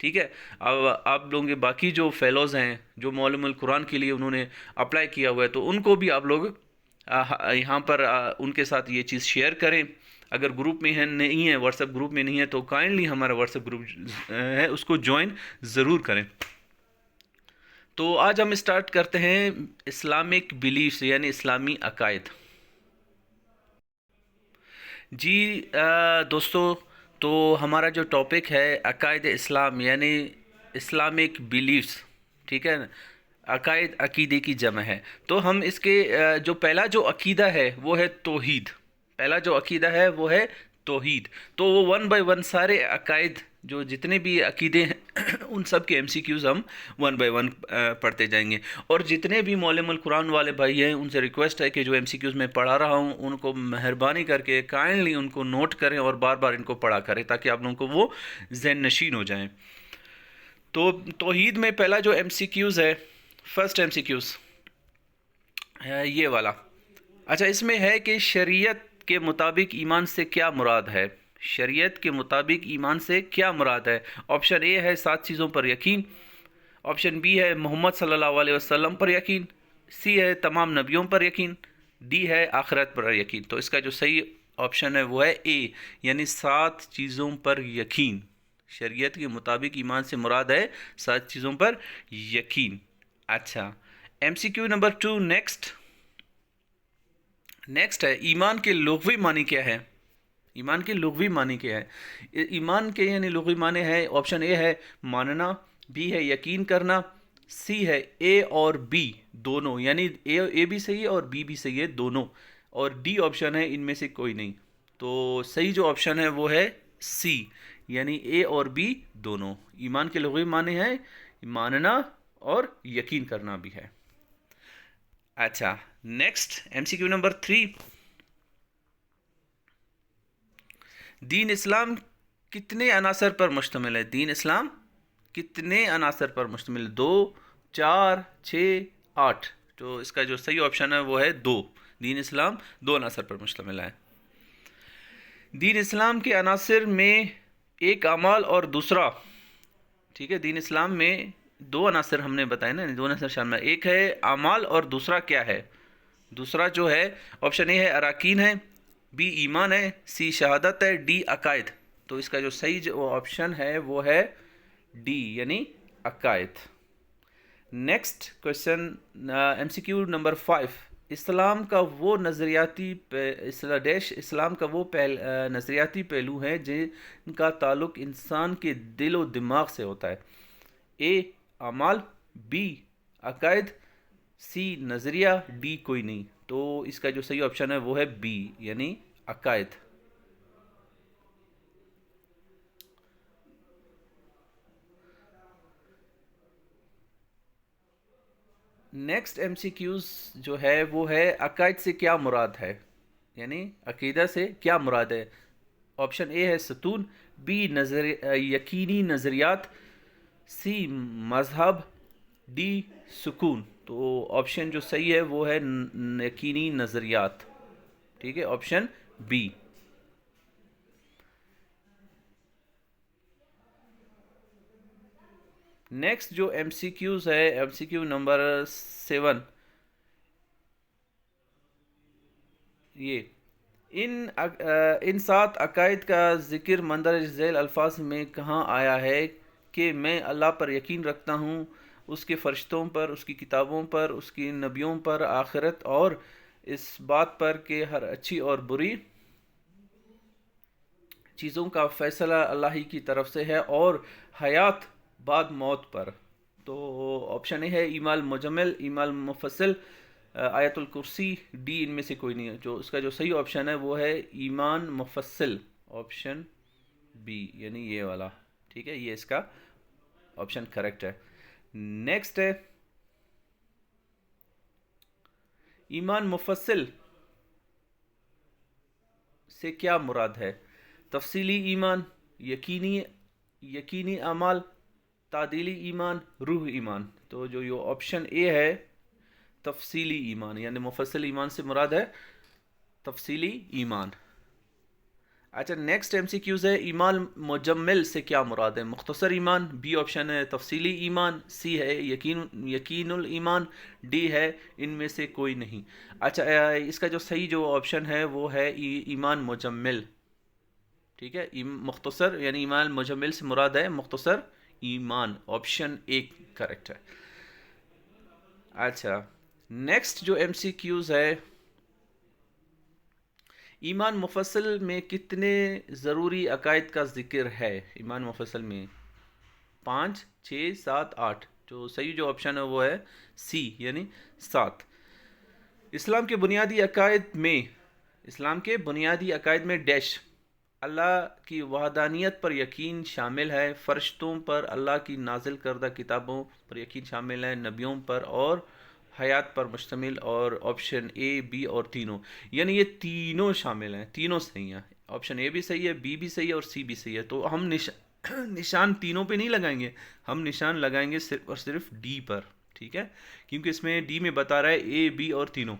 ٹھیک ہے. اب آپ لوگوں کے باقی جو فیلوز ہیں جو معلم القرآن کے لیے انہوں نے اپلائی کیا ہوا ہے، تو ان کو بھی آپ لوگ یہاں پر ان کے ساتھ یہ چیز شیئر کریں. اگر گروپ میں نہیں ہے، واٹس ایپ گروپ میں نہیں ہے، تو کائنڈلی ہمارا واٹس ایپ گروپ ہے اس کو جوائن ضرور کریں. تو آج ہم اسٹارٹ کرتے ہیں اسلامک بلیفس یعنی اسلامی عقائد. جی دوستو، تو ہمارا جو ٹاپک ہے عقائد اسلام یعنی اسلامک بلیفس، ٹھیک ہے نا. عقائد عقیدے کی جمع ہے. تو ہم اس کے جو پہلا جو عقیدہ ہے وہ ہے توحید. پہلا جو عقیدہ ہے وہ ہے توحید. تو وہ ون بائی ون سارے عقائد جو جتنے بھی عقیدے ہیں ان سب کے MCQs ہم ون بائی ون پڑھتے جائیں گے. اور جتنے بھی معلم القرآن والے بھائی ہیں ان سے ریکویسٹ ہے کہ جو MCQs میں پڑھا رہا ہوں ان کو مہربانی کر کے کائنڈلی ان کو نوٹ کریں اور بار بار ان کو پڑھا کریں تاکہ آپ لوگوں کو وہ ذہن نشین ہو جائیں. تو توحید میں پہلا جو MCQs ہے، فرسٹ MCQs یہ والا. اچھا، اس میں ہے کہ شریعت کے مطابق ایمان سے کیا مراد ہے. شریعت کے مطابق ایمان سے کیا مراد ہے. آپشن اے ہے 7 چیزوں پر یقین. آپشن بی ہے محمد صلی اللہ علیہ وسلم پر یقین. سی ہے تمام نبیوں پر یقین. ڈی ہے آخرت پر یقین. تو اس کا جو صحیح آپشن ہے وہ ہے اے، یعنی 7 چیزوں پر یقین. شریعت کے مطابق ایمان سے مراد ہے 7 چیزوں پر یقین. اچھا، MCQ نمبر 2 نیکسٹ ہے ایمان کے لغوی معنی کیا ہے. ایمان کے لغوی معنی کیا ہے. ایمان کے یعنی لغوی معنی ہے، آپشن اے ہے ماننا، بی ہے یقین کرنا، سی ہے اے اور بی دونوں، یعنی اے بھی صحیح ہے اور بی بھی صحیح ہے دونوں، اور ڈی آپشن ہے ان میں سے کوئی نہیں. تو صحیح جو آپشن ہے وہ ہے سی، یعنی اے اور بی دونوں. ایمان کے لغوی معنی ہے ماننا اور یقین کرنا بھی ہے. اچھا، نیکسٹ MCQ نمبر 3. دین اسلام کتنے عناصر پر مشتمل ہے. دین اسلام کتنے عناصر پر مشتمل ہے. 2، 4، 6، 8. تو اس کا جو صحیح آپشن ہے وہ ہے 2. دین اسلام 2 عناصر پر مشتمل ہے. دین اسلام کے عناصر میں ایک اعمال اور دوسرا، ٹھیک ہے، دین اسلام میں 2 عناصر ہم نے بتائے نا، 2 عناصر شامل ہیں. ایک ہے اعمال اور دوسرا کیا ہے. دوسرا جو ہے آپشن اے ہے اراکین ہے، بی ایمان ہے، سی شہادت ہے، ڈی عقائد. تو اس کا جو صحیح جو آپشن ہے وہ ہے ڈی، یعنی عقائد. Next question MCQ number 5. اسلام کا وہ نظریاتی نظریاتی پہلو ہیں جن کا تعلق انسان کے دل و دماغ سے ہوتا ہے. اے اعمال، بی عقائد، سی نظریہ، ڈی کوئی نہیں. تو اس کا جو صحیح آپشن ہے وہ ہے بی، یعنی عقائد. نیکسٹ MCQs جو ہے وہ ہے عقائد سے کیا مراد ہے، یعنی عقیدہ سے کیا مراد ہے. آپشن اے ہے ستون، بی یقینی نظریات، سی مذہب، ڈی سکون. تو آپشن جو صحیح ہے وہ ہے یقینی نظریات. ٹھیک ہے، آپشن بی. نیکسٹ جو MCQs ہے MCQ نمبر 7. یہ ان 7 عقائد کا ذکر مندرجہ ذیل الفاظ میں کہاں آیا ہے کہ میں اللہ پر یقین رکھتا ہوں، اس کے فرشتوں پر، اس کی کتابوں پر، اس کی نبیوں پر، آخرت، اور اس بات پر کہ ہر اچھی اور بری چیزوں کا فیصلہ اللہ ہی کی طرف سے ہے، اور حیات بعد موت پر. تو آپشن اے ہے ایمان مجمل، ایمان مفصل، آیت الکرسی، ڈی ان میں سے کوئی نہیں ہے. جو اس کا جو صحیح آپشن ہے وہ ہے ایمان مفصل، آپشن بی، یعنی یہ والا. ٹھیک ہے، یہ اس کا آپشن کریکٹ ہے. نیکسٹ ہے ایمان مفصل سے کیا مراد ہے. تفصیلی ایمان، یقینی اعمال، تعدیلی ایمان، روح ایمان. تو جو یہ آپشن اے ہے تفصیلی ایمان، یعنی مفصل ایمان سے مراد ہے تفصیلی ایمان. اچھا نیکسٹ ایم سی کیوز ہے، ایمان مجمل سے کیا مراد ہے؟ مختصر ایمان، بی آپشن ہے تفصیلی ایمان، سی ہے یقین الایمان، ڈی ہے ان میں سے کوئی نہیں۔ اچھا اس کا جو صحیح جو آپشن ہے وہ ہے ایمان مجمل، ٹھیک ہے، مختصر یعنی ایمان مجمل سے مراد ہے مختصر ایمان، آپشن ایک کریکٹ ہے۔ اچھا نیکسٹ جو ایم سی کیوز ہے، ایمان مفصل میں کتنے ضروری عقائد کا ذکر ہے؟ ایمان مفصل میں 5، 6، 7، 8، جو صحیح جو آپشن ہے وہ ہے سی یعنی 7۔ اسلام کے بنیادی عقائد میں ڈیش اللہ کی وحدانیت پر یقین شامل ہے، فرشتوں پر، اللہ کی نازل کردہ کتابوں پر یقین شامل ہے، نبیوں پر اور حیات پر مشتمل، اور آپشن اے بی اور تینوں، یعنی یہ تینوں شامل ہیں، تینوں صحیح ہیں، آپشن اے بھی صحیح ہے، بی بھی صحیح ہے اور سی بھی صحیح ہے۔ تو ہم نشان تینوں پہ نہیں لگائیں گے، ہم نشان لگائیں گے صرف اور صرف ڈی پر، ٹھیک ہے، کیونکہ اس میں ڈی میں بتا رہا ہے اے بی اور تینوں،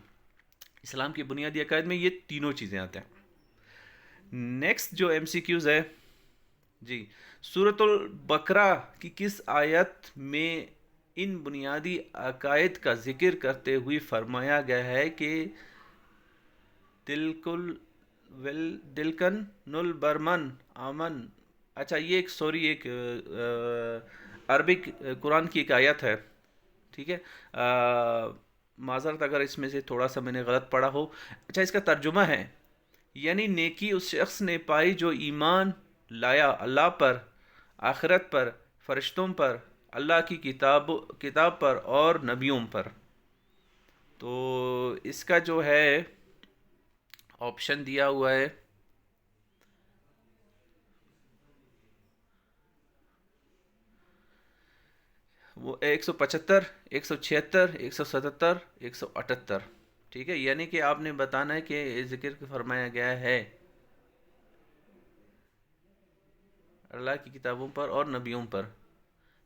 اسلام کے بنیادی عقائد میں یہ تینوں چیزیں آتے ہیں۔ نیکسٹ جو ایم سی کیوز ہے جی، سورۃ البقرہ کی کس آیت میں ان بنیادی عقائد کا ذکر کرتے ہوئے فرمایا گیا ہے کہ دلکن نل برمن آمن؟ اچھا یہ ایک عربک قرآن کی ایک آیت ہے، ٹھیک ہے، معذرت اگر اس میں سے تھوڑا سا میں نے غلط پڑھا ہو۔ اچھا اس کا ترجمہ ہے، یعنی نیکی اس شخص نے پائی جو ایمان لایا اللہ پر، آخرت پر، فرشتوں پر، اللہ کی کتاب پر اور نبیوں پر۔ تو اس کا جو ہے آپشن دیا ہوا ہے وہ 175، 176، 177، 178، ٹھیک ہے، یعنی کہ آپ نے بتانا ہے کہ ذکر فرمایا گیا ہے اللہ کی کتابوں پر اور نبیوں پر۔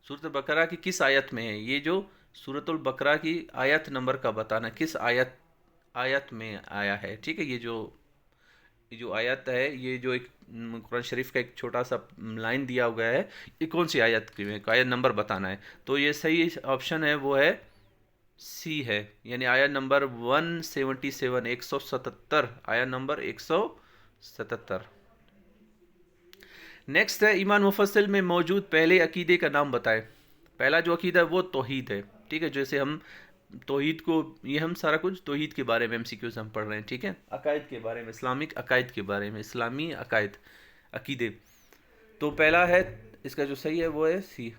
سورۃ البقرہ کی کس آیت میں ہے؟ یہ جو سورۃ البقرہ کی آیت نمبر کا بتانا ہے، کس آیت میں آیا ہے، ٹھیک ہے، یہ جو آیت ہے، یہ جو ایک قرآن شریف کا ایک چھوٹا سا لائن دیا ہوا ہے، یہ کون سی آیت کی میں آیت نمبر بتانا ہے، تو یہ صحیح آپشن ہے وہ ہے سی ہے، یعنی آیت نمبر 177، 177، آیت نمبر 177۔ نیکسٹ ہے، ایمان مفصل میں موجود پہلے عقیدے کا نام بتائے۔ پہلا جو عقیدہ ہے وہ توحید ہے، ٹھیک ہے، جیسے ہم توحید کو، یہ ہم سارا کچھ توحید کے بارے میں ایم سی کیوز ہم پڑھ رہے ہیں، ٹھیک ہے، عقائد کے بارے میں، اسلامک عقائد کے بارے میں، اسلامی عقیدے۔ تو پہلا ہے، اس کا جو صحیح ہے وہ ہے سی۔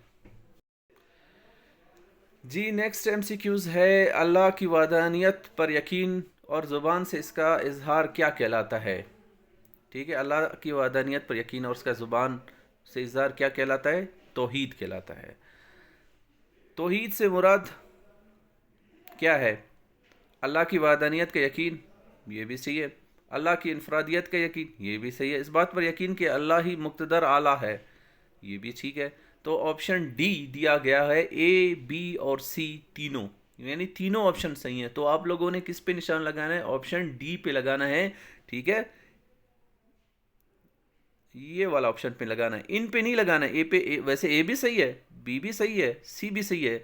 جی نیکسٹ ایم سی کیوز ہے، اللہ کی وحدانیت پر یقین اور زبان سے اس کا اظہار کیا کہلاتا ہے؟ ٹھیک ہے، اللہ کی وحدانیت پر یقین اور اس کا زبان سے اظہار کیا کہلاتا ہے؟ توحید کہلاتا ہے۔ توحید سے مراد کیا ہے؟ اللہ کی وحدانیت کا یقین، یہ بھی صحیح ہے، اللہ کی انفرادیت کا یقین، یہ بھی صحیح ہے، اس بات پر یقین کہ اللہ ہی مقتدر اعلیٰ ہے، یہ بھی ٹھیک ہے۔ تو آپشن ڈی دیا گیا ہے، اے بی اور سی تینوں، یعنی تینوں آپشن صحیح ہیں۔ تو آپ لوگوں نے کس پہ نشان لگانا ہے؟ آپشن ڈی پہ لگانا ہے، ٹھیک ہے، یہ والا آپشن پہ لگانا ہے، ان پہ نہیں لگانا ہے، اے پہ، ویسے اے بھی صحیح ہے، بی بھی صحیح ہے، سی بھی صحیح ہے،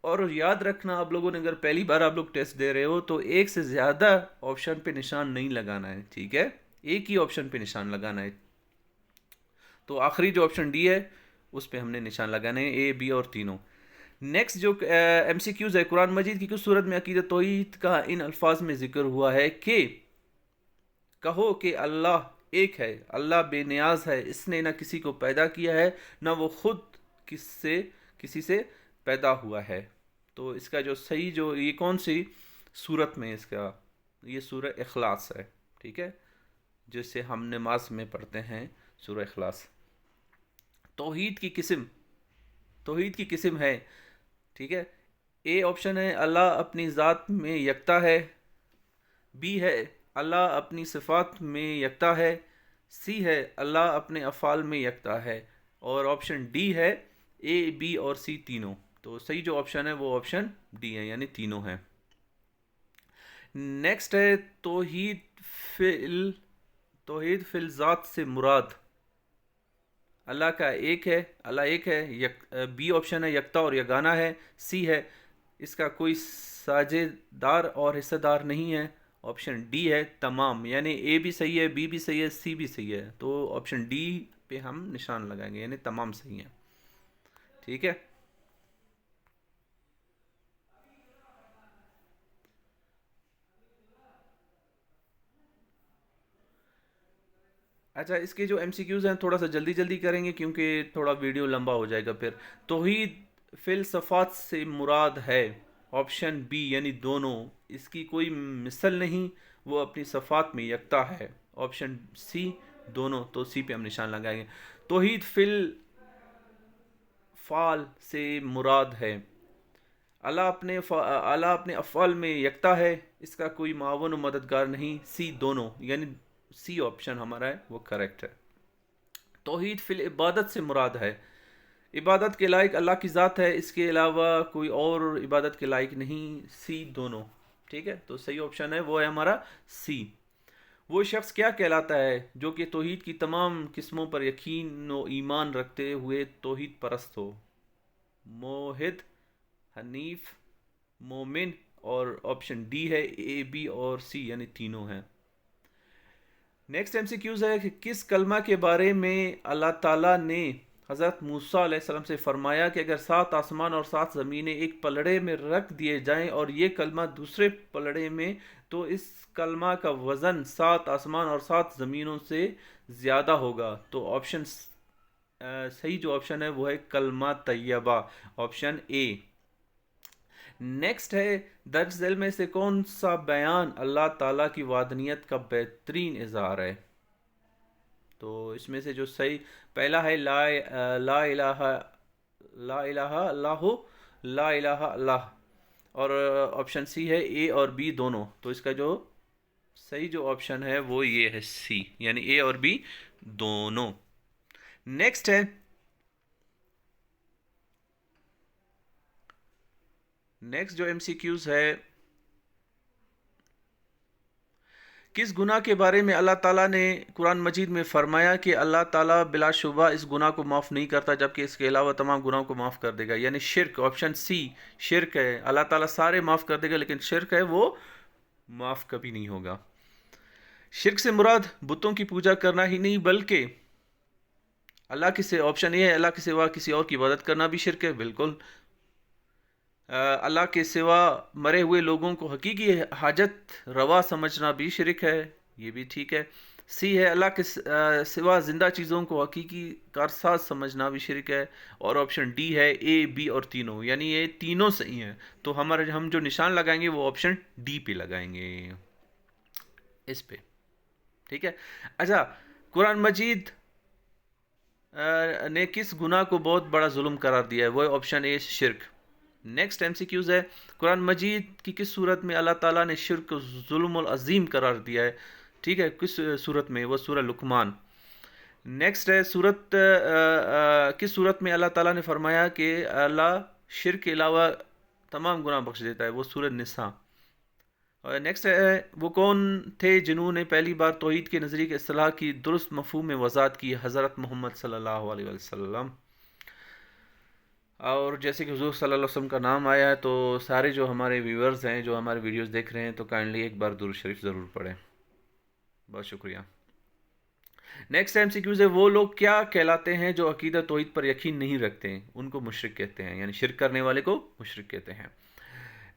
اور یاد رکھنا آپ لوگوں نے اگر پہلی بار آپ لوگ ٹیسٹ دے رہے ہو تو ایک سے زیادہ آپشن پہ نشان نہیں لگانا ہے، ٹھیک ہے، ایک ہی آپشن پہ نشان لگانا ہے۔ تو آخری جو آپشن ڈی ہے اس پہ ہم نے نشان لگانے ہیں، اے بی اور تینوں۔ نیکسٹ جو ایم سی کیوز ہے، قرآن مجید کی کس صورت میں عقیدت توحید کا ان الفاظ میں ذکر ہوا ہے کہ کہو کہ اللہ ایک ہے، اللہ بے نیاز ہے، اس نے نہ کسی کو پیدا کیا ہے نہ وہ خود کسی سے پیدا ہوا ہے۔ تو اس کا جو صحیح جو یہ کون سی صورت میں اس کا، یہ سورہ اخلاص ہے، ٹھیک ہے، جسے ہم نماز میں پڑھتے ہیں، سورہ اخلاص۔ توحید کی قسم ہے، ٹھیک ہے، اے آپشن ہے اللہ اپنی ذات میں یکتا ہے، بی ہے اللہ اپنی صفات میں یکتا ہے، سی ہے اللہ اپنے افعال میں یکتا ہے، اور آپشن ڈی ہے اے بی اور سی تینوں۔ تو صحیح جو آپشن ہے وہ آپشن ڈی ہے، یعنی تینوں ہیں۔ نیکسٹ ہے توحید توحید فی الذات سے مراد اللہ کا ایک ہے، اللہ ایک ہے، بی آپشن ہے یکتا اور یگانہ ہے، سی ہے اس کا کوئی ساجد دار اور حصہ دار نہیں ہے، آپشن ڈی ہے تمام، یعنی اے بھی صحیح ہے، بی بھی صحیح ہے، سی بھی صحیح ہے، تو آپشن ڈی پہ ہم نشان لگائیں گے، یعنی تمام صحیح ہیں. ٹھیک ہے. اچھا، اس کے جو ایم سی کیوز ہیں تھوڑا سا جلدی جلدی کریں گے کیونکہ تھوڑا ویڈیو لمبا ہو جائے گا پھر. توحید فی الصفات سے مراد ہے آپشن بی یعنی دونوں، اس کی کوئی مثل نہیں، وہ اپنی صفات میں یکتا ہے، آپشن سی دونوں، تو سی پہ ہم نشان لگائیں گے. توحید فی الفعال سے مراد ہے اللہ اپنے افعال میں یکتا ہے، اس کا کوئی معاون و مددگار نہیں، سی دونوں، یعنی سی آپشن ہمارا ہے وہ کریکٹ ہے. توحید فی العبادت سے مراد ہے عبادت کے لائق اللہ کی ذات ہے، اس کے علاوہ کوئی اور عبادت کے لائق نہیں، سی دونوں. ٹھیک ہے، تو صحیح آپشن ہے وہ ہے ہمارا سی. وہ شخص کیا کہلاتا ہے جو کہ توحید کی تمام قسموں پر یقین و ایمان رکھتے ہوئے توحید پرست ہو؟ موحد، حنیف، مومن، اور آپشن ڈی ہے اے بی اور سی یعنی تینوں ہیں. نیکسٹ ایم سی کیوز ہے کہ کس کلمہ کے بارے میں اللہ تعالیٰ نے حضرت موسیٰ علیہ السلام سے فرمایا کہ اگر 7 آسمان اور 7 زمینیں ایک پلڑے میں رکھ دیے جائیں اور یہ کلمہ دوسرے پلڑے میں، تو اس کلمہ کا وزن 7 آسمان اور 7 زمینوں سے زیادہ ہوگا. تو آپشن صحیح جو آپشن ہے وہ ہے کلمہ طیبہ، آپشن اے. نیکسٹ ہے درج ذیل میں سے کون سا بیان اللہ تعالیٰ کی وحدانیت کا بہترین اظہار ہے؟ تو اس میں سے جو صحیح پہلا ہے لا الہ لا الہ اللہ لا الہ اللہ، اور آپشن سی ہے اے اور بی دونوں، تو اس کا جو صحیح جو آپشن ہے وہ یہ ہے سی، یعنی اے اور بی دونوں. نیکسٹ ہے نیکسٹ جو ایم سی کیوز ہے، کس گناہ کے بارے میں اللہ تعالیٰ نے قرآن مجید میں فرمایا کہ اللہ تعالیٰ بلا شبہ اس گناہ کو معاف نہیں کرتا جبکہ اس کے علاوہ تمام گناہوں کو معاف کر دے گا؟ یعنی شرک، آپشن سی شرک ہے. اللہ تعالیٰ سارے معاف کر دے گا لیکن شرک ہے وہ معاف کبھی نہیں ہوگا. شرک سے مراد بتوں کی پوجا کرنا ہی نہیں بلکہ اللہ کے سے آپشن یہ ہے اللہ کے سوا کسی اور کی عبادت کرنا بھی شرک ہے، بالکل. اللہ کے سوا مرے ہوئے لوگوں کو حقیقی حاجت روا سمجھنا بھی شرک ہے، یہ بھی ٹھیک ہے. سی ہے اللہ کے سوا زندہ چیزوں کو حقیقی کارساز سمجھنا بھی شرک ہے، اور آپشن ڈی ہے اے بی اور تینوں، یعنی یہ تینوں صحیح ہیں. تو ہم جو نشان لگائیں گے وہ آپشن ڈی پہ لگائیں گے، اس پہ. ٹھیک ہے. اچھا، قرآن مجید نے کس گناہ کو بہت بڑا ظلم قرار دیا ہے؟ وہ آپشن اے شرک. نیکسٹ ایم سی کیوز ہے قرآن مجید کی کس صورت میں اللہ تعالیٰ نے شرک کو ظلم العظیم قرار دیا ہے؟ ٹھیک ہے، کس صورت میں؟ وہ سورہ لقمان. نیکسٹ ہے کس صورت میں اللہ تعالیٰ نے فرمایا کہ اللہ شرک کے علاوہ تمام گناہ بخش دیتا ہے؟ وہ سورہ نساء. اور نیکسٹ ہے وہ کون تھے جنہوں نے پہلی بار توحید کے نظریے کے اصطلاح کی درست مفہوم میں وضاحت کی؟ حضرت محمد صلی اللہ علیہ وسلم. اور جیسے کہ حضور صلی اللہ علیہ وسلم کا نام آیا ہے تو سارے جو ہمارے ویورز ہیں جو ہمارے ویڈیوز دیکھ رہے ہیں تو کائنڈلی ایک بار درود شریف ضرور پڑھیں. بہت شکریہ. نیکسٹ ایم سی کیوز ہے وہ لوگ کیا کہلاتے ہیں جو عقیدہ توحید پر یقین نہیں رکھتے ہیں؟ ان کو مشرک کہتے ہیں، یعنی شرک کرنے والے کو مشرک کہتے ہیں.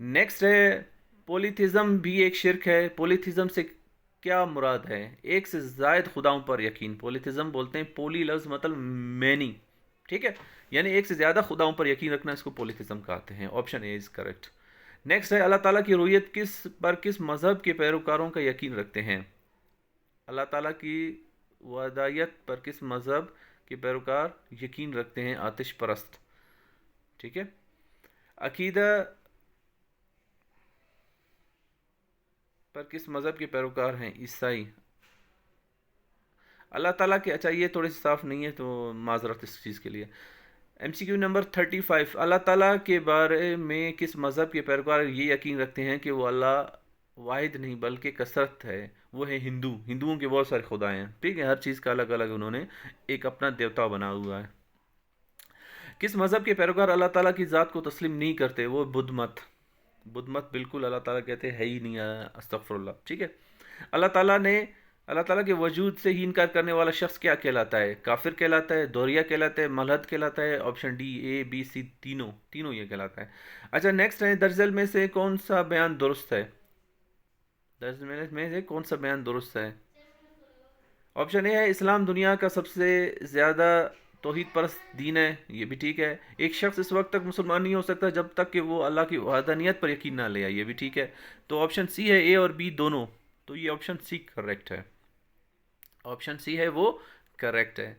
نیکسٹ ہے پولیتھیزم بھی ایک شرک ہے. پولیتھیزم سے کیا مراد ہے؟ ایک سے زائد خداؤں پر یقین. پولیتھیزم بولتے ہیں، پولی لفظ مطلب مینی، ٹھیک ہے، یعنی ایک سے زیادہ خداؤں پر یقین رکھنا، اس کو پولیتھیزم کہتے ہیں. Option a is correct. Next ہے اللہ تعالیٰ کی رویت کس مذہب کے پیروکاروں کا یقین رکھتے ہیں؟ اللہ تعالیٰ کی وحدانیت پر کس مذہب کے پیروکار یقین رکھتے ہیں؟ آتش پرست. ٹھیک ہے. عقیدہ پر کس مذہب کے پیروکار ہیں؟ عیسائی. اللہ تعالیٰ کے اچھا یہ تھوڑی سی صاف نہیں ہے تو معذرت اس چیز کے لیے. ایم سی کیو نمبر 35 اللہ تعالیٰ کے بارے میں کس مذہب کے پیروکار یہ یقین رکھتے ہیں کہ وہ اللہ واحد نہیں بلکہ کثرت ہے، وہ ہے ہندو. ہندوؤں کے بہت سارے خدا ہیں، ٹھیک ہے، ہر چیز کا الگ الگ انہوں نے ایک اپنا دیوتا بنا ہوا ہے. کس مذہب کے پیروکار اللہ تعالیٰ کی ذات کو تسلیم نہیں کرتے؟ وہ بدھ مت. بدھ مت بالکل اللہ تعالیٰ کہتے ہے ہی نہیں، استغفر اللہ. ٹھیک ہے. اللہ تعالیٰ نے اللہ تعالیٰ کے وجود سے ہی انکار کرنے والا شخص کیا کہلاتا ہے؟ کافر کہلاتا ہے، دوریا کہلاتا ہے، ملحد کہلاتا ہے. Option D A B C تینوں تینوں یہ کہلاتا ہے. اچھا نیکسٹ ہے، درج ذیل میں سے کون سا بیان درست ہے؟ درج ذیل میں سے کون سا بیان درست ہے؟ آپشن اے ہے اسلام دنیا کا سب سے زیادہ توحید پرست دین ہے، یہ بھی ٹھیک ہے. ایک شخص اس وقت تک مسلمان نہیں ہو سکتا جب تک کہ وہ اللہ کی وحدانیت پر یقین نہ لے آئے، یہ بھی ٹھیک ہے. تو آپشن سی ہے اے اور بی دونوں، تو یہ آپشن سی کریکٹ ہے. آپشن سی ہے وہ کریکٹ ہے.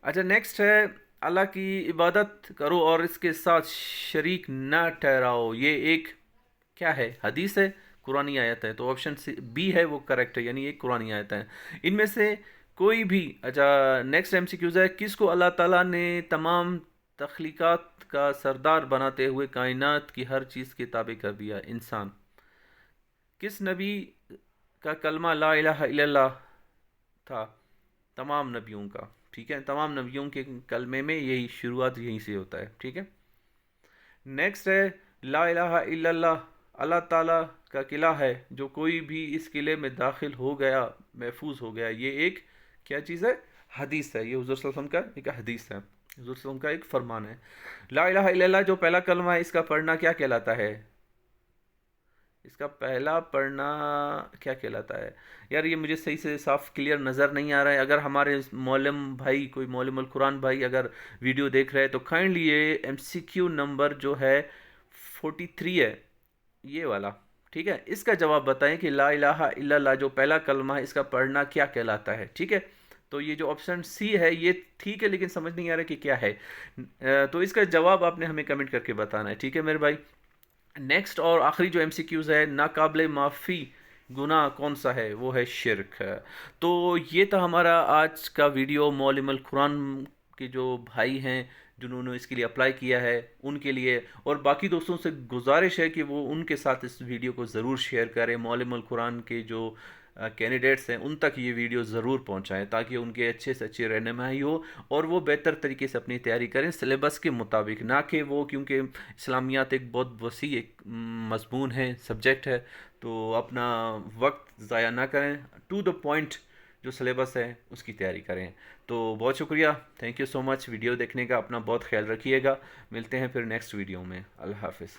اچھا نیکسٹ ہے، اللہ کی عبادت کرو اور اس کے ساتھ شریک نہ ٹھہراؤ، یہ ایک کیا ہے؟ حدیث ہے، قرآنی آیت ہے. تو آپشن بی ہے وہ کریکٹ ہے، یعنی یہ قرآنی آیت ہے. ان میں سے کوئی بھی. اچھا نیکسٹ ایم سی کیوز ہے، کس کو اللہ تعالیٰ نے تمام تخلیقات کا سردار بناتے ہوئے کائنات کی ہر چیز کے تابع کر دیا؟ انسان. کس نبی کا کلمہ لا الہ الا اللہ تھا؟ تمام نبیوں کا. ٹھیک ہے، تمام نبیوں کے کلمے میں یہی شروعات یہیں سے ہوتا ہے. ٹھیک ہے. نیکسٹ ہے، لا الہ الا اللہ اللہ تعالیٰ کا قلعہ ہے، جو کوئی بھی اس قلعے میں داخل ہو گیا محفوظ ہو گیا. یہ ایک کیا چیز ہے؟ حدیث ہے. یہ حضور صلی اللہ علیہ وسلم کا ایک حدیث ہے، حضور صلی اللہ علیہ وسلم کا ایک فرمان ہے. لا الہ الا اللہ جو پہلا کلمہ ہے، اس کا پڑھنا کیا کہلاتا ہے؟ اس کا پہلا پڑھنا کیا کہلاتا ہے؟ یار یہ مجھے صحیح سے صاف کلیئر نظر نہیں آ رہا ہے. اگر ہمارے معلم بھائی، کوئی معلم القرآن بھائی اگر ویڈیو دیکھ رہے ہیں تو کائنڈلی یہ ایم سی کیو نمبر جو ہے 43 ہے، یہ والا. ٹھیک ہے، اس کا جواب بتائیں کہ لا الہ الا اللہ جو پہلا کلمہ ہے، اس کا پڑھنا کیا کہلاتا ہے؟ ٹھیک ہے. تو یہ جو آپشن سی ہے یہ ٹھیک ہے، لیکن سمجھ نہیں آ رہا کہ کیا ہے. تو اس کا جواب آپ نے ہمیں کمنٹ کر کے بتانا ہے. ٹھیک ہے میرے بھائی. نیکسٹ اور آخری جو ایم سی کیوز ہے، ناقابل معافی گناہ کون سا ہے؟ وہ ہے شرک. تو یہ تھا ہمارا آج کا ویڈیو. معلم القرآن کے جو بھائی ہیں جنہوں نے اس کے لیے اپلائی کیا ہے ان کے لیے، اور باقی دوستوں سے گزارش ہے کہ وہ ان کے ساتھ اس ویڈیو کو ضرور شیئر کریں. معلم القرآن کے جو کینڈیڈیٹس ہیں ان تک یہ ویڈیو ضرور پہنچائیں تاکہ ان کے اچھے سے اچھی رہنمائی ہو اور وہ بہتر طریقے سے اپنی تیاری کریں سلیبس کے مطابق، نہ کہ وہ، کیونکہ اسلامیات ایک بہت وسیع ایک مضمون ہے، سبجیکٹ ہے، تو اپنا وقت ضائع نہ کریں. ٹو دا پوائنٹ جو سلیبس ہے اس کی تیاری کریں. تو بہت شکریہ، thank you so much video دیکھنے کا. اپنا بہت خیال رکھیے گا. ملتے ہیں پھر نیکسٹ ویڈیو میں. اللہ حافظ.